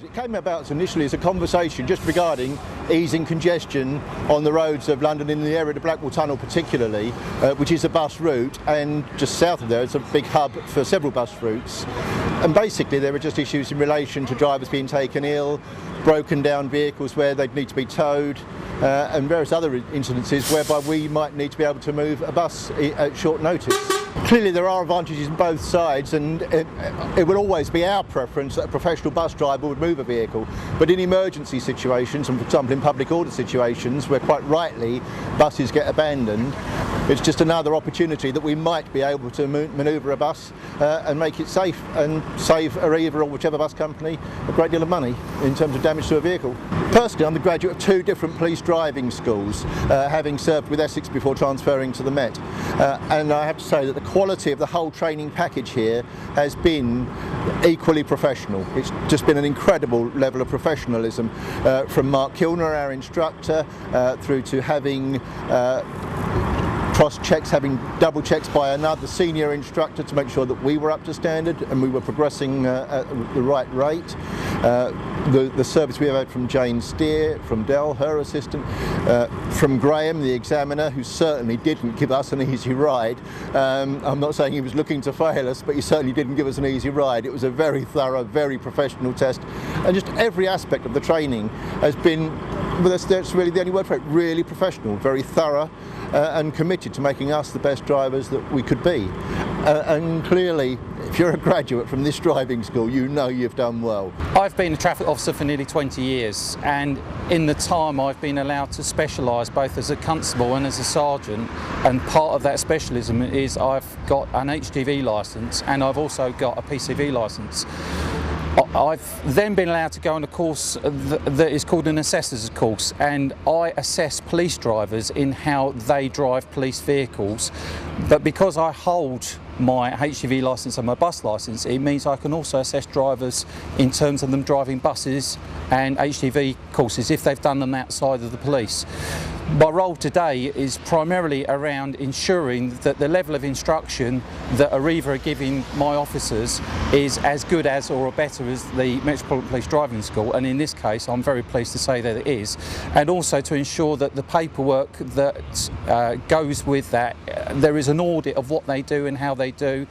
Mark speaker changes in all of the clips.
Speaker 1: It came about initially as a conversation just regarding easing congestion on the roads of London, in the area of the Blackwall Tunnel particularly, which is a bus route, and just south of there it's a big hub for several bus routes. And basically there were just issues in relation to drivers being taken ill, broken down vehicles where they'd need to be towed, and various other incidences whereby we might need to be able to move a bus at short notice. Clearly there are advantages on both sides, and it would always be our preference that a professional bus driver would move a vehicle. But in emergency situations, and for example in public order situations where quite rightly buses get abandoned, it's just another opportunity that we might be able to manoeuvre a bus and make it safe and save Arriva or whichever bus company a great deal of money in terms of damage to a vehicle. Personally, I'm the graduate of 2 different police driving schools, having served with Essex before transferring to the Met. And I have to say that the quality of the whole training package here has been equally professional. It's just been an incredible level of professionalism, from Mark Kilner, our instructor, through to having cross-checks, having double checks by another senior instructor to make sure that we were up to standard and we were progressing at the right rate. The service we have had from Jane Steer, from Dell, her assistant, from Graham, the examiner, who certainly didn't give us an easy ride. I'm not saying he was looking to fail us, but he certainly didn't give us an easy ride. It was a very thorough, very professional test, and just every aspect of the training has been, well, that's really the only word for it, really professional, very thorough, and committed to making us the best drivers that we could be. And clearly, if you're a graduate from this driving school, you know you've done well.
Speaker 2: I've been a traffic officer for nearly 20 years, and in the time I've been allowed to specialise both as a constable and as a sergeant, and part of that specialism is I've got an HGV licence and I've also got a PCV licence. I've then been allowed to go on a course that is called an assessor's course, and I assess police drivers in how they drive police vehicles. But because I hold my HGV licence and my bus licence, it means I can also assess drivers in terms of them driving buses and HGV courses if they've done them outside of the police. My role today is primarily around ensuring that the level of instruction that Arriva are giving my officers is as good as or better as the Metropolitan Police driving school, and in this case I'm very pleased to say that it is, and also to ensure that the paperwork that goes with that, there is an audit of what they do and how they do,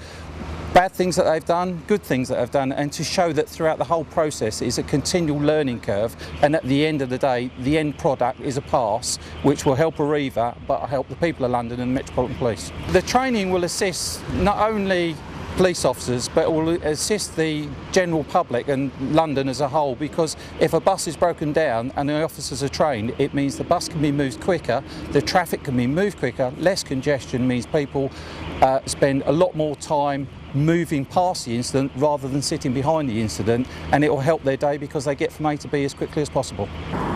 Speaker 2: bad things that they've done, good things that they've done, and to show that throughout the whole process is a continual learning curve, and at the end of the day the end product is a pass which will help Arriva but help the people of London and Metropolitan Police. The training will assist not only police officers but it will assist the general public and London as a whole, because if a bus is broken down and the officers are trained, it means the bus can be moved quicker, the traffic can be moved quicker, less congestion means people spend a lot more time moving past the incident rather than sitting behind the incident, and it will help their day because they get from A to B as quickly as possible.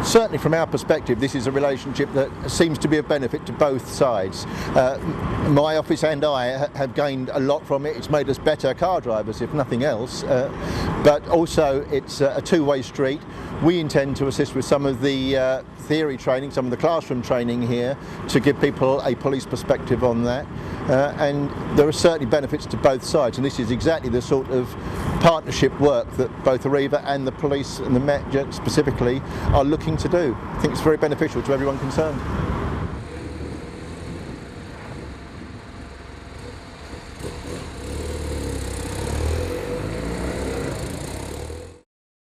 Speaker 1: Certainly from our perspective this is a relationship that seems to be of benefit to both sides. My office and I have gained a lot from it. It's made us better car drivers if nothing else, but also it's a two-way street. We intend to assist with some of the theory training, some of the classroom training here to give people a police perspective on that, and there are certainly benefits to both sides, and this is exactly the sort of partnership work that both Arriva and the police and the Met specifically are looking to do. I think it's very beneficial to everyone concerned.